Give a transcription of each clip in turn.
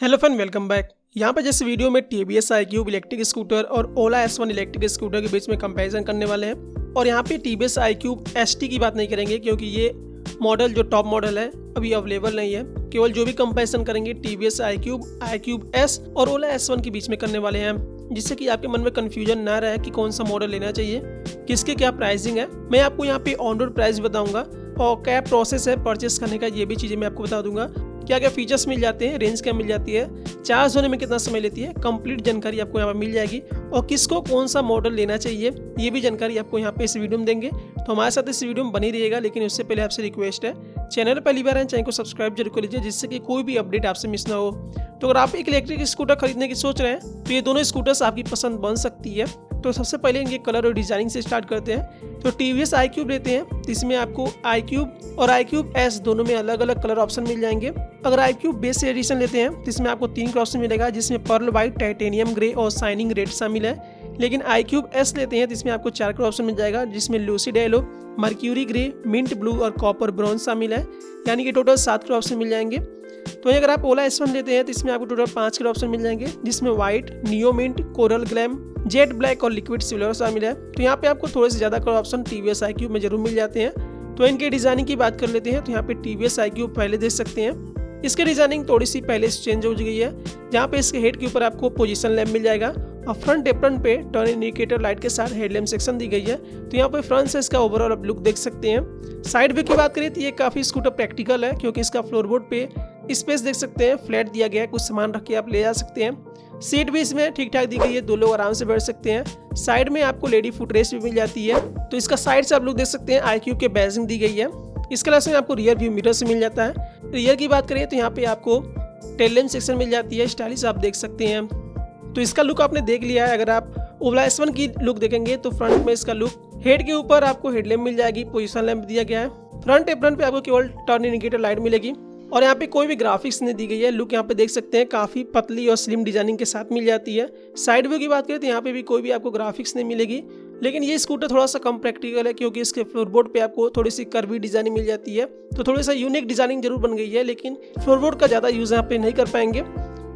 Hello friend, welcome back. यहाँ पर जैसे वीडियो में TVS iQube इलेक्ट्रिक स्कूटर और ओला S1 इलेक्ट्रिक स्कूटर के बीच में कंपैरिजन करने वाले हैं। और यहाँ पे TVS iQube ST की बात नहीं करेंगे क्योंकि ये मॉडल जो टॉप मॉडल है अभी अवेलेबल नहीं है। केवल जो भी कंपैरिजन करेंगे TVS iQube S और ओला S1 के बीच में करने वाले हैं, जिससे कि आपके मन में कन्फ्यूजन ना रहे कि कौन सा मॉडल लेना चाहिए, किसके क्या प्राइसिंग है। मैं आपको यहाँ पे ऑन रोड प्राइस बताऊंगा और क्या प्रोसेस है परचेस करने का, ये भी चीज़ें मैं आपको बता दूंगा। क्या क्या फीचर्स मिल जाते हैं, रेंज क्या मिल जाती है, चार्ज होने में कितना समय लेती है, कंप्लीट जानकारी आपको यहाँ पर मिल जाएगी। और किसको कौन सा मॉडल लेना चाहिए ये भी जानकारी आपको यहाँ पे इस वीडियो में देंगे। तो हमारे साथ इस वीडियो में बनी रहिएगा। लेकिन उससे पहले आपसे रिक्वेस्ट है, चैनल पहली बार है चैनल को सब्सक्राइब जरूर कर लीजिए, जिससे कि कोई भी अपडेट आपसे मिस ना हो। तो अगर आप एक इलेक्ट्रिक स्कूटर खरीदने की सोच रहे हैं तो ये दोनों स्कूटर्स आपकी पसंद बन सकती है। तो सबसे पहले इनके कलर और डिजाइनिंग से स्टार्ट करते हैं। तो TVS iQube लेते हैं तो इसमें आपको iQube और iQube S दोनों में अलग अलग कलर ऑप्शन मिल जाएंगे। अगर iQube बेस एडिशन लेते हैं तो इसमें आपको 3 कलर ऑप्शन मिलेगा, जिसमें पर्ल वाइट, टाइटेनियम ग्रे और शाइनिंग रेड शामिल है। लेकिन iQube S लेते हैं तो इसमें आपको 4 कलर ऑप्शन मिल जाएगा, जिसमें lucid yellow, mercury grey, mint blue और कॉपर ब्राउन शामिल है। यानी कि टोटल 7 कलर ऑप्शन मिल जाएंगे। तो अगर आप ओला S1 लेते हैं तो इसमें आपको टोटल 5 कलर ऑप्शन मिल जाएंगे, जिसमें white, neo mint, coral glam, jet black और लिक्विड सिल्वर शामिल है। तो यहाँ पे आपको थोड़े से ज़्यादा कलर ऑप्शन TVS iQube में जरूर मिल जाते हैं। तो इनके डिजाइनिंग की बात कर लेते हैं। तो यहाँ पे TVS iQube पहले देख सकते हैं, इसके डिजाइनिंग थोड़ी सी पहले से चेंज हो गई है। जहाँ पे इसके हेड के ऊपर आपको पोजीशन लैम्प मिल जाएगा और फ्रंट एप्रन पे टर्न इंडिकेटर लाइट के साथ हेडलैम्प सेक्शन दी गई है। तो यहाँ पे फ्रंट से इसका ओवरऑल आप लुक देख सकते हैं। साइड व्यू की बात करें तो ये काफ़ी स्कूटर प्रैक्टिकल है, क्योंकि इसका फ्लोरबोर्ड पे स्पेस देख सकते हैं, फ्लैट दिया गया है, कुछ सामान रख के आप ले जा सकते हैं। सीट भी इसमें ठीक ठाक दी गई है, 2 लोग आराम से बैठ सकते हैं। साइड में आपको लेडी फुट रेस्ट भी मिल जाती है। तो इसका साइड से आप लोग देख सकते हैं iQube के बैजिंग दी गई है। इसके अलावा से आपको रियर व्यू मिरर से मिल जाता है। रियर की बात करें तो यहाँ पे आपको टेल लैम्प सेक्शन मिल जाती है, स्टाइलिश आप देख सकते हैं। तो इसका लुक आपने देख लिया है। अगर आप ओला S1 की लुक देखेंगे तो फ्रंट में इसका लुक, हेड के ऊपर आपको हेडलैम्प मिल जाएगी, पोजीशन लैम्प दिया गया है। फ्रंट एप्रन पे आपको केवल टर्न इंडिकेटर लाइट मिलेगी और यहाँ पे कोई भी ग्राफिक्स नहीं दी गई है। लुक यहाँ पे देख सकते हैं काफ़ी पतली और स्लिम डिजाइनिंग के साथ मिल जाती है। साइड व्यू की बात करें तो यहाँ पे भी कोई भी आपको ग्राफिक्स नहीं मिलेगी। लेकिन ये स्कूटर थोड़ा सा कम प्रैक्टिकल है, क्योंकि इसके फ्लोरबोर्ड पे आपको थोड़ी सी कर्वी डिजाइनिंग मिल जाती है। तो थोड़ी सा यूनिक डिजाइनिंग जरूर बन गई है, लेकिन फ्लोरबोर्ड का ज़्यादा यूज़ यहाँ पे नहीं कर पाएंगे।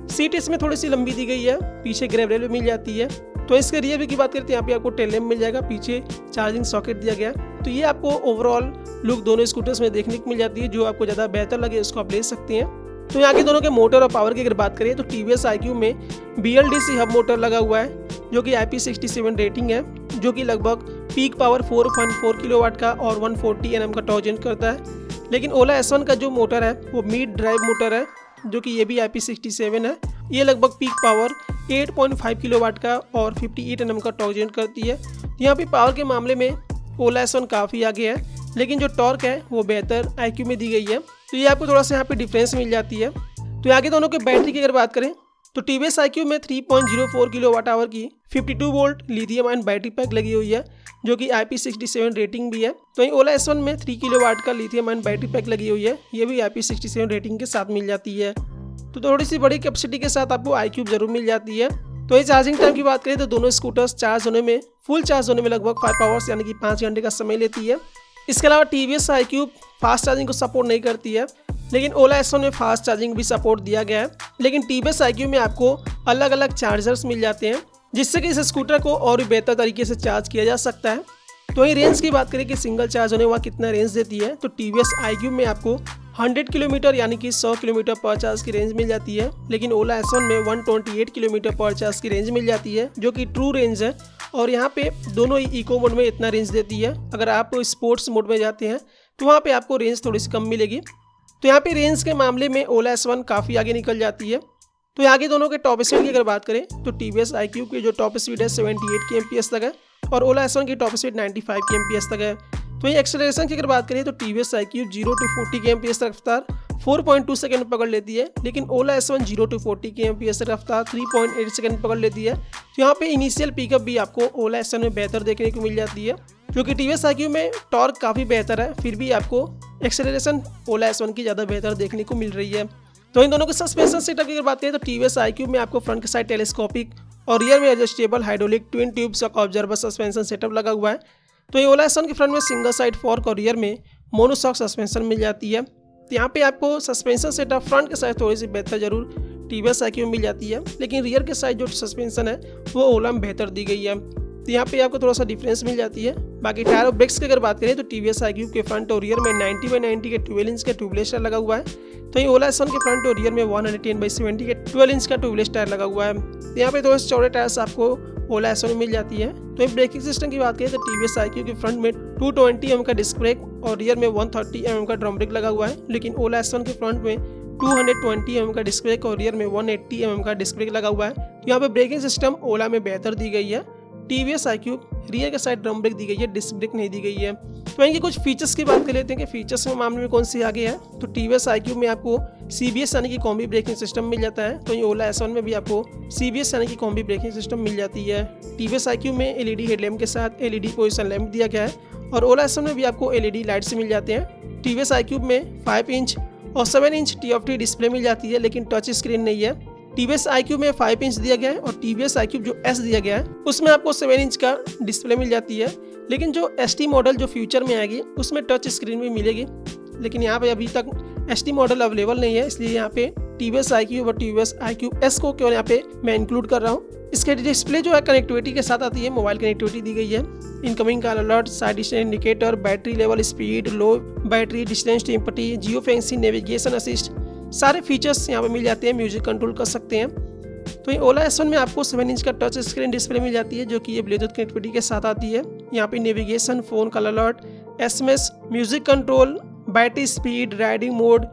सीट इसमें थोड़ी सी लंबी दी गई है, पीछे ग्रैब रेल मिल जाती है। तो इसके रियर व्यू की बात करें तो यहाँ पे आपको टेल लैम्प मिल जाएगा, पीछे चार्जिंग सॉकेट दिया गया है। तो ये आपको ओवरऑल लुक दोनों स्कूटर्स में देखने को मिल जाती है। जो आपको ज़्यादा बेहतर लगे उसको आप ले सकते हैं। तो यहाँ के दोनों के मोटर और पावर की अगर बात करें तो TVS iQube में BLDC हब मोटर लगा हुआ है, जो कि IP67 रेटिंग है, जो कि लगभग पीक पावर 4.4 किलोवाट का और 140 Nm का टॉर्क जनरेट करता है। लेकिन ओला S1 का जो मोटर है वो मिड ड्राइव मोटर है, जो कि ये भी IP67 है। ये लगभग पीक पावर 8.5 किलोवाट का और 58 Nm का टॉर्क जनरेट करती है। यहाँ पे पावर के मामले में ओला S1 काफ़ी आगे है, लेकिन जो टॉर्क है वो बेहतर iQube में दी गई है। तो ये आपको थोड़ा सा यहाँ पे डिफरेंस मिल जाती है। तो आगे दोनों के बैटरी की अगर बात करें तो TVS iQube में 3.04 किलोवाट आवर की 52 volt lithium ion battery pack लगी हुई है, जो कि IP67 रेटिंग भी है। तो वहीं ओला S1 में 3 किलोवाट का लिथियम आयन बैटरी पैक लगी हुई है, ये भी IP67 रेटिंग के साथ मिल जाती है। तो थोड़ी सी बड़ी कैपेसिटी के साथ आपको iQube जरूर मिल जाती है। तो ये चार्जिंग टाइम की बात करें तो दोनों स्कूटर्स फुल चार्ज होने में लगभग 5 आवर्स यानी कि 5 घंटे का समय लेती है। इसके अलावा TVS iQube फास्ट चार्जिंग को सपोर्ट नहीं करती है, लेकिन ओला S1 में फास्ट चार्जिंग भी सपोर्ट दिया गया है। लेकिन TVS iQube में आपको अलग अलग चार्जर्स मिल जाते हैं, जिससे कि इस स्कूटर को और भी बेहतर तरीके से चार्ज किया जा सकता है। तो वहीं रेंज की बात करें कि सिंगल चार्ज होने वाला कितना रेंज देती है, तो TVS iQube में आपको 100 किलोमीटर यानी कि 100 किलोमीटर पर चार्ज की रेंज मिल जाती है। लेकिन ओला S1 में 128 किलोमीटर पर चार्ज की रेंज मिल जाती है, जो कि ट्रू रेंज है। और यहाँ पे दोनों ही इको मोड में इतना रेंज देती है। अगर आप स्पोर्ट्स मोड में जाते हैं तो वहाँ पे आपको रेंज थोड़ी सी कम मिलेगी। तो यहाँ पे रेंज के मामले में ओला S1 काफ़ी आगे निकल जाती है। तो आगे दोनों के टॉप स्पीड की अगर बात करें तो TVS iQube की जो टॉप स्पीड है 78 kmph तक है और ओला S1 की टॉप स्पीड 95 kmph तक है। तो ये एक्सेलरेशन की अगर बात करें तो TVS iQube 0 to 40 kmph तक रफ्तार 4.2 सेकंड पकड़ लेती है, लेकिन ओला S1 0 to 40 kmph तक रफ्तार 3.8 सेकंड पकड़ लेती है। तो यहाँ पे इनिशियल पिकअप भी आपको ओला S1 में बेहतर देखने को मिल जाती है, क्योंकि TVS iQube में टॉर्क काफ़ी बेहतर है, फिर भी आपको एक्सेलरेशन ओला S1 की ज़्यादा बेहतर देखने को मिल रही है। तो इन दोनों के सस्पेंशन सेटअप की अगर बात करें तो TVS iQube में आपको फ्रंट के साइड टेलीस्कोपिक और रियर में adjustable hydraulic twin tube shock observer suspension setup लगा हुआ है। तो ये ओला S1 के फ्रंट में सिंगल साइड फॉर्क और रियर में मोनोशॉक सस्पेंशन मिल जाती है। तो यहाँ पे आपको सस्पेंशन सेटअप फ्रंट के साथ थोड़ी सी बेहतर जरूर TVS iQ में मिल जाती है, लेकिन रियर के साइड जो सस्पेंशन है वो ओला में बेहतर दी गई है, तो यहाँ पे आपको थोड़ा सा डिफरेंस मिल जाती है। बाकी टायर और ब्रेक्स की अगर बात करें तो TVS iQ के फ्रंट और रियर में 90/90 के 12 इंच का ट्यूबलेस टायर लगा हुआ है, तो ये ओला S1 के फ्रंट और रियर में 110/70 के 12 इंच का ट्यूबलेस टायर लगा हुआ है। तो यहाँ पे थोड़े से चौड़े टायर्स आपको ओला S1 में मिल जाती है। तो ब्रेकिंग सिस्टम की बात करें तो TVS iQ के फ्रंट में 220 mm का डिस्क ब्रेक और रियर में 130 mm का ड्रम ब्रेक लगा हुआ है, लेकिन ओला S1 के फ्रंट में 220 mm का डिस्क ब्रेक और रियर में 180 mm का डिस्क ब्रेक लगा हुआ है। तो यहाँ पे ब्रेकिंग सिस्टम ओला में बेहतर दी गई है। TVS iQ रियर के साइड ड्रम ब्रेक दी गई है, डिस्क ब्रेक नहीं दी गई है। तो इनके कुछ फीचर्स की बात कर लेते हैं कि फीचर्स के मामले में कौन सी आगे है। तो TVS iQ में आपको CBS यानी कि कॉम्बी ब्रेकिंग सिस्टम मिल जाता है, तो ये ओला S1 में भी आपको CBS यानी कि कॉम्बी ब्रेकिंग सिस्टम मिल जाती है। TVS iQ में LED हेडलैम्प के साथ LED पोजिशन लैम्प दिया गया है और ओला S1 में भी आपको LED लाइट्स मिल जाते हैं। TVS iQ में 5 इंच और 7 इंच TFT डिस्प्ले मिल जाती है, लेकिन टच स्क्रीन नहीं है। TVS iQ में 5 इंच दिया गया है और TVS iQ जो S दिया गया है उसमें आपको 7 इंच का डिस्प्ले मिल जाती है, लेकिन जो ST मॉडल जो फ्यूचर में आएगी उसमें टच स्क्रीन भी मिलेगी, लेकिन यहाँ पे अभी तक ST मॉडल अवेलेबल नहीं है, इसलिए यहाँ पे TVS iQ और TVS iQ S को केवल यहाँ पे मैं इंक्लूड कर रहा हूँ। इसके डिस्प्ले जो है कनेक्टिविटी के साथ आती है, मोबाइल कनेक्टिविटी दी गई है। Incoming call alert, side distance indicator, battery level, speed, low battery, distance to empty, geo fencing, navigation assist, सारे फीचर्स यहाँ पे मिल जाते हैं। म्यूजिक कंट्रोल कर सकते हैं। तो ये ओला S1 में आपको 7 इंच का टच स्क्रीन डिस्प्ले मिल जाती है, जो कि ये ब्लूटूथ कनेक्टिविटी के साथ आती है। यहाँ पे navigation, phone call alert, SMS, music control, battery speed, riding mode,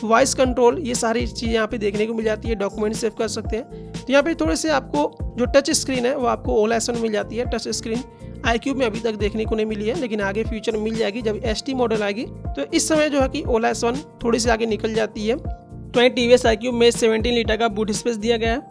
voice control, ये सारी चीज़ें यहाँ पे देखने को मिल जाती है। डॉक्यूमेंट सेव कर सकते हैं। तो यहाँ पे थोड़े से आपको जो टच स्क्रीन है वो आपको ओला S1 में मिल जाती है। टच स्क्रीन iQ में अभी तक देखने को नहीं मिली है, लेकिन आगे फ्यूचर में मिल जाएगी जब ST मॉडल आएगी। तो इस समय जो है कि ओला S1 थोड़ी सी आगे निकल जाती है। तो TVS iQ में 17 लीटर का बूट स्पेस दिया गया है,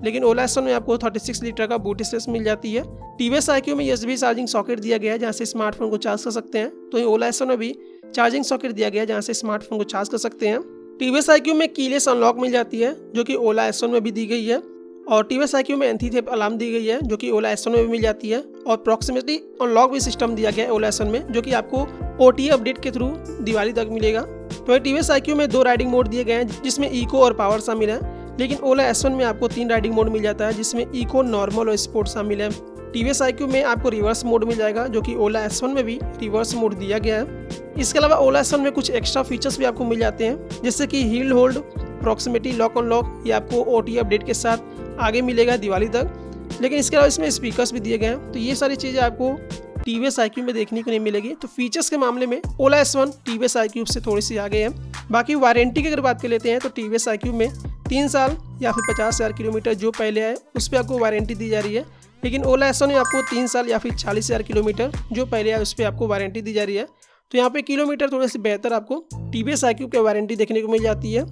लेकिन ओला S1 में आपको 36 लीटर का बूट स्पेस मिल जाती है। TVS iQ में USB चार्जिंग सॉकेट दिया गया है, जहाँ से स्मार्टफोन को चार्ज कर सकते हैं। तो ये ओला S1 में भी चार्जिंग सॉकेट दिया गया है, जहाँ से स्मार्टफोन को चार्ज कर सकते हैं। TVS iQ में कीलेस अनलॉक मिल जाती है, जो कि ओला S1 में भी दी गई है। और TVS iQ में एंटी थेफ्ट अलार्म दी गई है, जो कि ओला S1 में भी मिल जाती है। और प्रॉक्सिमिटी अनलॉक भी सिस्टम दिया गया है ओला S1 में, जो कि आपको OTA अपडेट के थ्रू दिवाली तक मिलेगा। तो TVS iQ में 2 राइडिंग मोड दिए गए हैं, जिसमें इको और पावर शामिल है, लेकिन ओला S1 में आपको 3 राइडिंग मोड मिल जाता है, जिसमें इको, नॉर्मल और स्पोर्ट शामिल है। TVS iQ में आपको रिवर्स मोड मिल जाएगा, जो कि ओला S1 में भी रिवर्स मोड दिया गया है। इसके अलावा ओला S1 में कुछ एक्स्ट्रा फीचर्स भी आपको मिल जाते हैं, जैसे कि heel hold, proximity lock unlock, ये आपको OTA अपडेट के साथ आगे मिलेगा दिवाली तक। लेकिन इसके अलावा इसमें स्पीकर्स भी दिए गए हैं, तो ये सारी चीज़ें आपको TVS iQ में देखने को नहीं मिलेगी। तो फीचर्स के मामले में ओला S1 TVS iQ से थोड़ी सी आगे है। बाकी वारंटी की अगर बात कर लेते हैं तो TVS iQ में 3 साल या फिर 50,000 किलोमीटर जो पहले आए उस पर आपको वारंटी दी जा रही है, लेकिन ओला S1 में आपको 3 साल या फिर 40,000 किलोमीटर जो पहले आए उस पर आपको वारंटी दी जा रही है। तो यहाँ पे किलोमीटर थोड़े से बेहतर आपको TVS iQ की वारंटी देखने को मिल जाती है।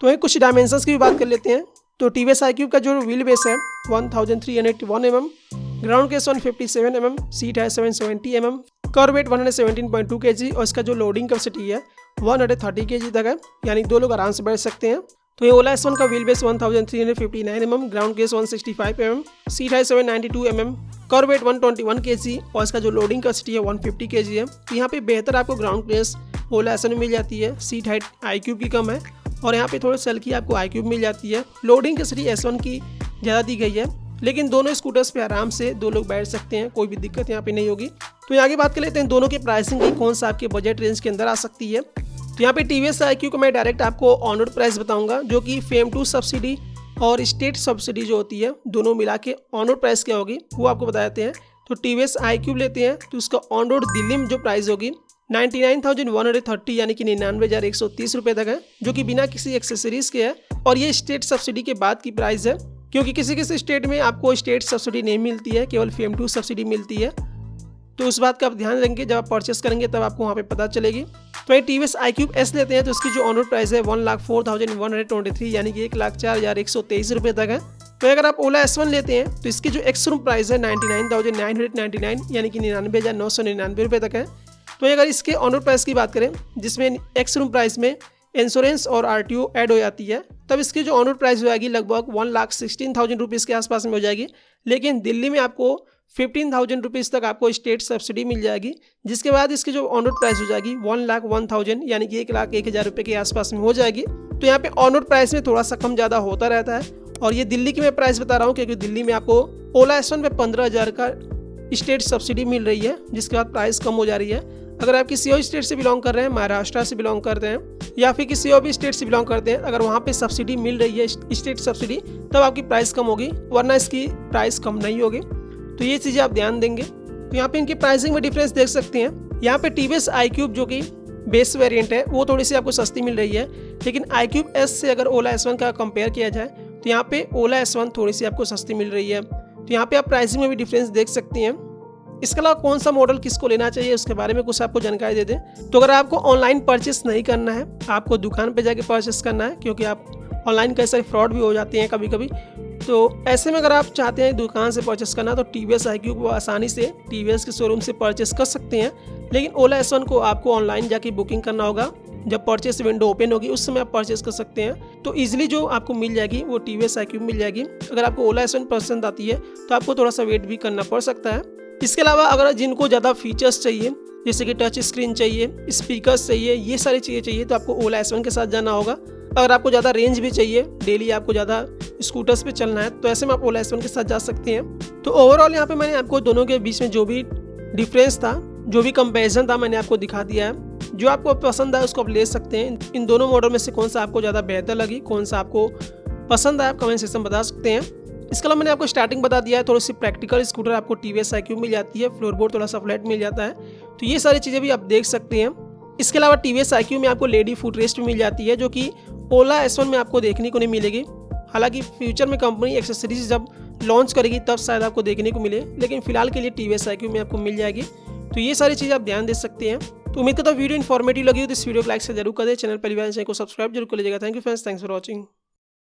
तो कुछ डायमेंशंस की भी बात कर लेते हैं। तो TVS iQ का जो व्हील बेस है 1301 mm, ground case 157 mm, seat है 770 mm, कर्व वेट 117.2 kg और इसका जो लोडिंग कैपेसिटी है 130 kg तक है, यानी 2 लोग आराम से बैठ सकते हैं। तो ये ओला S1 का wheel base 1359 mm, ground case 165 mm, seat है 792 mm, कर्व वेट 121 kg और इसका जो लोडिंग कैपेसिटी है 150 kg है। तो यहाँ पे बेहतर आपको ग्राउंड क्लियरेंस ओला S1 में मिल जाती है। सीट हाइट iQ की कम है और यहाँ पे थोड़ी सल की आपको iQ मिल जाती है। लोडिंग कैपेसिटी S1 की ज़्यादा दी गई है, लेकिन दोनों स्कूटर्स पे आराम से 2 लोग बैठ सकते हैं, कोई भी दिक्कत यहाँ पे नहीं होगी। तो आगे बात कर लेते हैं दोनों की प्राइसिंग की, कौन सा आपके बजट रेंज के अंदर आ सकती है। तो यहाँ पे TVS iQ को मैं डायरेक्ट आपको ऑन रोड प्राइस बताऊंगा, जो कि FAME 2 सब्सिडी और स्टेट सब्सिडी जो होती है दोनों मिला के ऑन रोड प्राइस क्या होगी वो आपको बता देते हैं। तो TVS iQ लेते हैं तो उसका ऑन रोड दिल्ली में जो प्राइस होगी 99,130 यानी कि 99,130 रुपये तक है, जो कि बिना किसी एक्सेसरीज के है। और ये स्टेट सब्सिडी के बाद की प्राइस है, क्योंकि किसी किसी स्टेट में आपको स्टेट सब्सिडी नहीं मिलती है, केवल FAME 2 सब्सिडी मिलती है। तो उस बात का आप ध्यान रखेंगे, जब आप परचेस करेंगे तब आपको वहाँ पे पता चलेगी। तो ये TVS iQ S लेते हैं तो उसकी जो ऑन रोड प्राइस है 1,04,123 यानी कि 1,04,123 रुपये तक है। तो अगर आप ओला S1 लेते हैं तो इसकी जो एक्स-शोरूम प्राइस है 99,999 यानी कि 99,999 रुपये तक है। तो अगर इसके ऑन रोड प्राइस की बात करें, जिसमें एक्स-शोरूम प्राइस में इंश्योरेंस और RTO ऐड हो जाती है, तब इसकी जो ऑन रोड प्राइस हो जाएगी लगभग 1,16,000 रुपीज़ के आसपास में हो जाएगी। लेकिन दिल्ली में आपको 15,000 रुपीज़ तक आपको स्टेट सब्सिडी मिल जाएगी, जिसके बाद इसकी जो ऑन रोड प्राइस हो जाएगी 1,01,000 यानी कि 1,01,000 रुपये के आसपास में हो जाएगी। तो यहाँ पे ऑन रोड प्राइस में थोड़ा सा कम ज़्यादा होता रहता है। और ये दिल्ली की मैं प्राइस बता रहा हूँ क्योंकि दिल्ली में आपको ओला S1 पे 15,000 का स्टेट सब्सिडी मिल रही है, जिसके बाद प्राइस कम हो जा रही है। अगर आप किसी और स्टेट से बिलोंग कर रहे हैं, महाराष्ट्र से बिलोंग करते हैं या फिर किसी और भी स्टेट से बिलोंग करते हैं, अगर वहाँ पे सब्सिडी मिल रही है स्टेट सब्सिडी, तब आपकी प्राइस कम होगी, वरना इसकी प्राइस कम नहीं होगी। तो ये चीज़ें आप ध्यान देंगे। तो यहाँ पे इनकी प्राइसिंग में डिफरेंस देख सकते हैं। यहाँ पे TVS iQube जो कि बेस वेरिएंट है वो थोड़ी सी आपको सस्ती मिल रही है, लेकिन iQube S से अगर ओला S1 का कंपेयर किया जाए तो यहाँ पे ओला S1 थोड़ी सी आपको सस्ती मिल रही है। तो यहाँ पे आप प्राइसिंग में भी डिफरेंस देख सकते हैं। इसके अलावा कौन सा मॉडल किसको लेना चाहिए उसके बारे में कुछ आपको जानकारी दे दें। तो अगर आपको ऑनलाइन परचेस नहीं करना है, आपको दुकान पे जाके परचेस करना है, क्योंकि आप ऑनलाइन कई सारे फ्रॉड भी हो जाते हैं कभी कभी, तो ऐसे में अगर आप चाहते हैं दुकान से परचेस करना तो TVS iQube वो आसानी से TVS के शोरूम से परचेस कर सकते हैं। लेकिन ओला S1 को आपको ऑनलाइन जाके बुकिंग करना होगा, जब परचेस विंडो ओपन होगी उस समय आप परचेस कर सकते हैं। तो ईजिली जो आपको मिल जाएगी वो TVS iQube मिल जाएगी। अगर आपको ओला S1 पसंद आती है तो आपको थोड़ा सा वेट भी करना पड़ सकता है। इसके अलावा अगर जिनको ज़्यादा फीचर्स चाहिए, जैसे कि टच स्क्रीन चाहिए, स्पीकर्स चाहिए, ये सारी चीज़ें चाहिए, तो आपको ओला S1 के साथ जाना होगा। अगर आपको ज़्यादा रेंज भी चाहिए, डेली आपको ज़्यादा स्कूटर्स पे चलना है, तो ऐसे में आप ओला S1 के साथ जा सकते हैं। तो ओवरऑल यहाँ पे मैंने आपको दोनों के बीच में जो भी डिफरेंस था, जो भी कंपैरिजन था, मैंने आपको दिखा दिया है। जो आपको पसंद आए उसको आप ले सकते हैं। इन दोनों मॉडल में से कौन सा आपको ज़्यादा बेहतर लगी, कौन सा आपको पसंद आया, आप कमेंट सेक्शन में बता सकते हैं। इसके अलावा मैंने आपको स्टार्टिंग बता दिया है, थोड़ी सी प्रैक्टिकल स्कूटर आपको TVS iQube मिल जाती है, फ्लोरबोर्ड थोड़ा सा फ्लैट मिल जाता है, तो ये सारी चीज़ें भी आप देख सकते हैं। इसके अलावा TVS iQube में आपको लेडी फुट रेस्ट भी मिल जाती है, जो कि ओला S1 में आपको देखने को नहीं मिलेगी। हालांकि फ्यूचर में कंपनी एक्सेसरीज जब लॉन्च करेगी तब शायद आपको देखने को मिले, लेकिन फिलहाल के लिए TVS iQube में आपको मिल जाएगी। तो ये सारी चीज़ें आप ध्यान दे सकते हैं। तो उम्मीद करता हूँ वीडियो इन्फॉर्मेटिव लगी हो तो इस वीडियो को लाइक से जरूर कर दे, चैनल पर चैनल को सब्सक्राइब जरूर कर लीजिएगा। Thank you friends, thanks for watching.